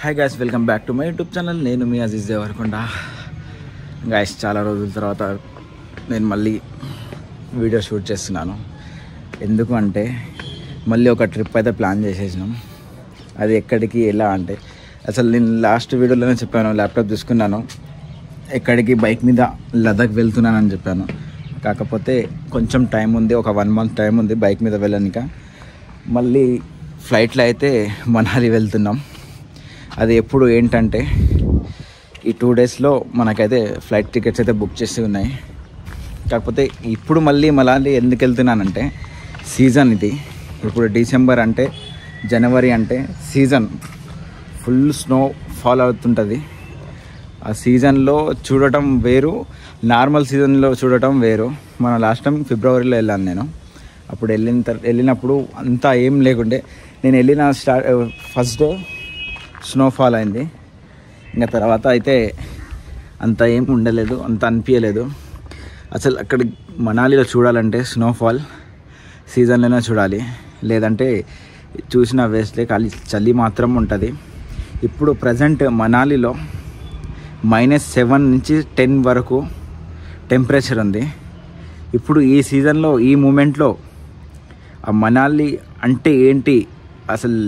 Hi guys, welcome back to my YouTube channel. నేను మీ Aziz Devarakonda. Guys, చాలా రోజుల తర్వాత నేను మళ్ళీ వీడియో షూట్ చేస్తున్నాను. ఎందుకు అంటే మళ్ళీ ఒక ట్రిప్ అయితే ప్లాన్ చేసేసినాం. అది ఎక్కడికి ఎలా అంటే, అసలు నేను లాస్ట్ వీడియోలోనే చెప్పాను, ల్యాప్టాప్ తీసుకున్నాను, ఎక్కడికి బైక్ మీద లదాఖ్ వెళ్తున్నానని చెప్పాను. కాకపోతే కొంచెం టైం ఉంది, ఒక 1 month టైం ఉంది బైక్ మీద వెళ్ళాక. మళ్ళీ ఫ్లైట్లో అయితే మనాలి వెళ్తున్నాం. అది ఎప్పుడు ఏంటంటే ఈ 2 daysలో మనకైతే ఫ్లైట్ టికెట్స్ అయితే బుక్ చేసి ఉన్నాయి. కాకపోతే ఇప్పుడు మళ్ళీ మనాలి ఎందుకు వెళ్తున్నానంటే, సీజన్ ఇది. ఇప్పుడు డిసెంబర్ అంటే, జనవరి అంటే సీజన్, ఫుల్ స్నో ఫాల్ అవుతుంటుంది. ఆ సీజన్లో చూడటం వేరు, నార్మల్ సీజన్లో చూడటం వేరు. మన లాస్ట్ టైం ఫిబ్రవరిలో వెళ్ళాను నేను. అప్పుడు వెళ్ళినప్పుడు అంతా ఏం లేకుండే. నేను వెళ్ళిన ఫస్ట్ డే స్నోఫాల్ అయింది. ఇంకా తర్వాత అయితే అంత ఏం ఉండలేదు, అంత అనిపించలేదు. అసలు అక్కడ మనాలిలో చూడాలంటే స్నోఫాల్ సీజన్లోనే చూడాలి, లేదంటే చూసిన వేస్ట్లే. ఖాళీ చలి మాత్రం ఉంటుంది. ఇప్పుడు ప్రజెంట్ మనాలిలో -7 నుంచి 10 వరకు టెంపరేచర్ ఉంది. ఇప్పుడు ఈ సీజన్లో, ఈ మూమెంట్లో ఆ మనాలి అంటే ఏంటి, అసలు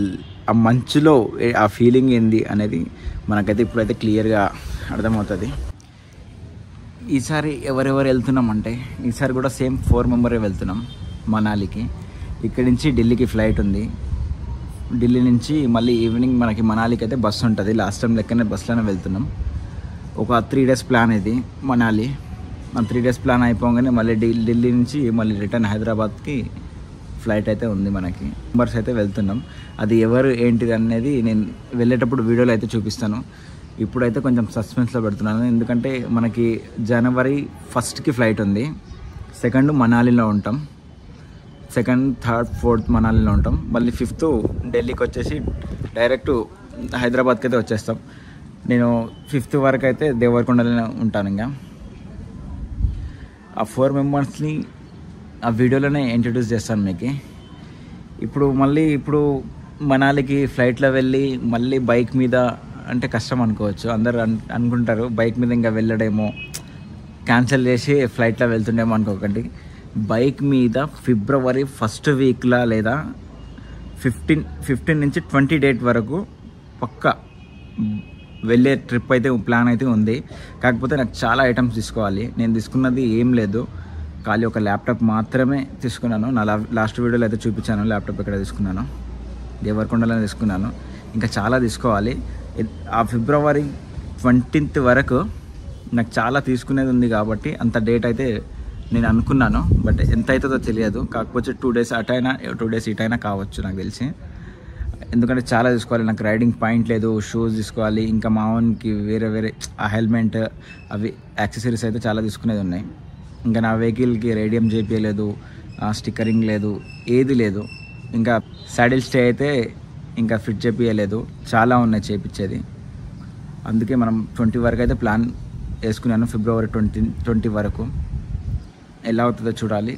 ఆ మంచులో ఆ ఫీలింగ్ ఏంది అనేది మనకైతే ఇప్పుడైతే క్లియర్గా అర్థమవుతుంది. ఈసారి ఎవరెవరు వెళ్తున్నామంటే, ఈసారి కూడా సేమ్ 4 members వెళ్తున్నాం మనాలికి. ఇక్కడి నుంచి ఢిల్లీకి ఫ్లైట్ ఉంది. ఢిల్లీ నుంచి మళ్ళీ ఈవినింగ్ మనకి మనాలికి అయితే బస్సు ఉంటుంది. లాస్ట్ టైం లెక్కనే బస్సులోనే వెళ్తున్నాం. ఒక 3 days ప్లాన్ ఇది మనాలి. మన 3 days ప్లాన్ అయిపోగానే మళ్ళీ ఢిల్లీ నుంచి మళ్ళీ రిటర్న్ హైదరాబాద్కి ఫ్లైట్ అయితే ఉంది మనకి. మెంబర్స్ అయితే వెళ్తున్నాం. అది ఎవరు ఏంటిది అనేది నేను వెళ్ళేటప్పుడు వీడియోలో అయితే చూపిస్తాను. ఇప్పుడైతే కొంచెం సస్పెన్స్లో పెడుతున్నాను, ఎందుకంటే మనకి January 1st ఫ్లైట్ ఉంది. 2nd మనాలిలో ఉంటాం. 2nd, 3rd, 4th మనాలిలో ఉంటాం. మళ్ళీ 5th ఢిల్లీకి వచ్చేసి డైరెక్ట్ హైదరాబాద్కి అయితే వచ్చేస్తాం. నేను 5th వరకు అయితే దేవరకొండలోనే ఉంటాను. ఇంకా ఆ 4 membersని ఆ వీడియోలోనే ఇంట్రడ్యూస్ చేస్తాను మీకు. ఇప్పుడు మనాలికి ఫ్లైట్లో వెళ్ళి మళ్ళీ బైక్ మీద అంటే కష్టం అనుకోవచ్చు. అందరూ అనుకుంటారు బైక్ మీద ఇంకా వెళ్ళడేమో, క్యాన్సిల్ చేసి ఫ్లైట్లో వెళ్తుండేమో అనుకోకండి. బైక్ మీద February 1st వీక్లో లేదా 15 నుంచి 20 date వరకు పక్కా వెళ్ళే ట్రిప్ అయితే ప్లాన్ అయితే ఉంది. కాకపోతే నాకు చాలా ఐటమ్స్ తీసుకోవాలి. నేను తీసుకున్నది ఏం లేదు, ఖాళీ ఒక ల్యాప్టాప్ మాత్రమే తీసుకున్నాను. నా లాస్ట్ వీడియోలో అయితే చూపించాను ల్యాప్టాప్ ఎక్కడ తీసుకున్నాను. దేవరకొండలోనే తీసుకున్నాను. ఇంకా చాలా తీసుకోవాలి. ఆ February 20th వరకు నాకు చాలా తీసుకునేది ఉంది. కాబట్టి అంత డేట్ అయితే నేను అనుకున్నాను, బట్ ఎంత అవుతుందో తెలియదు. కాకపోతే 2 days అటైనా 2 days ఇటైనా కావచ్చు నాకు తెలిసి. ఎందుకంటే చాలా తీసుకోవాలి. నాకు రైడింగ్ పాయింట్ లేదు, షూస్ తీసుకోవాలి, ఇంకా మావన్కి వేరే ఆ హెల్మెట్, అవి యాక్సెసరీస్ అయితే చాలా తీసుకునేది ఉన్నాయి. ఇంకా నా వెహికల్కి రేడియం చేపించలేదు, స్టిక్కరింగ్ లేదు, ఏది లేదు. ఇంకా సాడిల్ స్టే అయితే ఇంకా ఫిట్ చేపించలేదు. చాలా ఉన్నాయి చేపించేది. అందుకే మనం 20 వరకు అయితే ప్లాన్ వేసుకున్నాను. February 20 వరకు ఎలా అవుతుందో చూడాలి.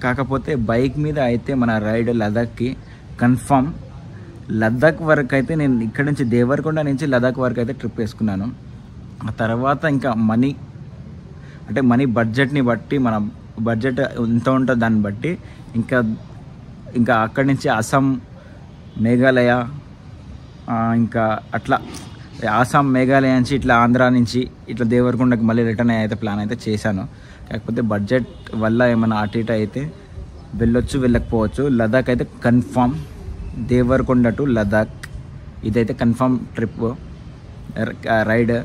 కాకపోతే బైక్ మీద అయితే మన రైడ్ లదాఖ్కి కన్ఫామ్. లదాఖ్ వరకు అయితే నేను ఇక్కడ నుంచి దేవరకొండ నుంచి లదాఖ్ వరకు అయితే ట్రిప్ వేసుకున్నాను. ఆ తర్వాత ఇంకా మనీ బడ్జెట్ని బట్టి, మన బడ్జెట్ ఎంత ఉంటుందో దాన్ని బట్టి ఇంకా అక్కడి నుంచి అస్సాం, మేఘాలయ, ఇంకా అట్లా అస్సాం, మేఘాలయ నుంచి ఇట్లా ఆంధ్రా నుంచి ఇట్లా దేవరకొండకి మళ్ళీ రిటర్న్ అయితే ప్లాన్ అయితే చేశాను. కాకపోతే బడ్జెట్ వల్ల ఏమైనా అటు ఇటు అయితే వెళ్ళొచ్చు, వెళ్ళకపోవచ్చు. లదాఖ్ అయితే కన్ఫామ్. దేవరకొండ టు లదాఖ్ ఇదైతే కన్ఫామ్ ట్రిప్, రైడ్.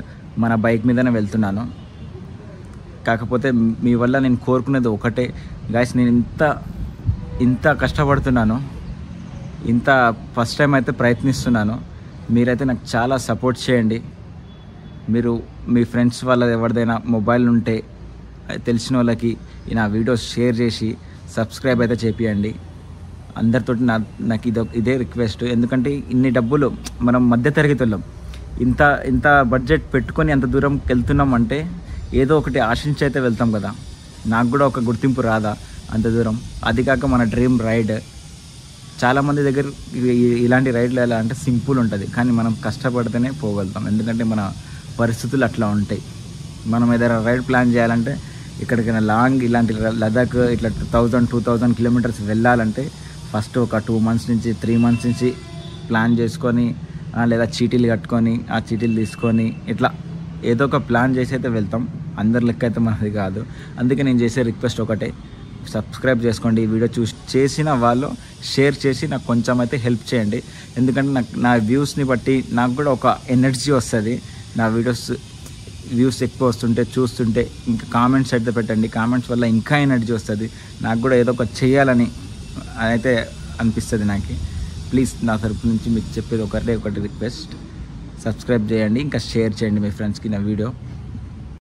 మన బైక్ మీదనే వెళ్తున్నాను. కాకపోతే మీ వల్ల నేను కోరుకునేది ఒకటే గాయ్స్, నేను ఇంత కష్టపడుతున్నాను, ఇంత ఫస్ట్ టైం అయితే ప్రయత్నిస్తున్నాను. మీరైతే నాకు చాలా సపోర్ట్ చేయండి. మీరు మీ ఫ్రెండ్స్ వాళ్ళ ఎవరిదైనా మొబైల్ ఉంటే తెలిసిన వాళ్ళకి నా వీడియోస్ షేర్ చేసి సబ్స్క్రైబ్ అయితే చేపియండి. అందరితోటి నాకు ఇదే రిక్వెస్ట్. ఎందుకంటే ఇన్ని డబ్బులు మనం మధ్యతరగతి వాళ్ళం, ఇంత బడ్జెట్ పెట్టుకొని అంత దూరం వెళ్తున్నాం అంటే ఏదో ఒకటి ఆశించి అయితే వెళ్తాం కదా. నాకు కూడా ఒక గుర్తింపు రాదా అంత దూరం? అది కాక మన డ్రీమ్ రైడ్. చాలామంది దగ్గర ఇలాంటి రైడ్లు ఎలా అంటే సింపుల్ ఉంటుంది, కానీ మనం కష్టపడితేనే పోగలుగుతాం. ఎందుకంటే మన పరిస్థితులు అట్లా ఉంటాయి. మనం ఏదైనా రైడ్ ప్లాన్ చేయాలంటే ఇక్కడికైనా లాంగ్ ఇలాంటి లదాఖ్ ఇట్లా 1000-2000 కిలోమీటర్స్ వెళ్ళాలంటే ఫస్ట్ ఒక 2 months నుంచి 3 months నుంచి ప్లాన్ చేసుకొని లేదా చీటీలు కట్టుకొని ఆ చీటీలు తీసుకొని ఇట్లా ఏదో ఒక ప్లాన్ చేసి అయితే వెళ్తాం. అందరి లెక్క అయితే మనది కాదు. అందుకే నేను చేసే రిక్వెస్ట్ ఒకటే, సబ్స్క్రైబ్ చేసుకోండి. ఈ వీడియో చేసిన వాళ్ళు షేర్ చేసి నాకు కొంచెం అయితే హెల్ప్ చేయండి. ఎందుకంటే నా వ్యూస్ని బట్టి నాకు కూడా ఒక ఎనర్జీ వస్తుంది. నా వ్యూస్ ఎక్కువ వస్తుంటే చూస్తుంటే ఇంకా కామెంట్స్ అయితే పెట్టండి. కామెంట్స్ వల్ల ఇంకా ఎనర్జీ వస్తుంది. నాకు కూడా ఏదో ఒక చేయాలని అయితే అనిపిస్తుంది నాకు. ప్లీజ్ నా తరపు నుంచి మీకు చెప్పేది ఒకటి రిక్వెస్ట్, సబ్స్క్రైబ్ చేయండి, ఇంకా షేర్ చేయండి మీ ఫ్రెండ్స్కి నా వీడియో.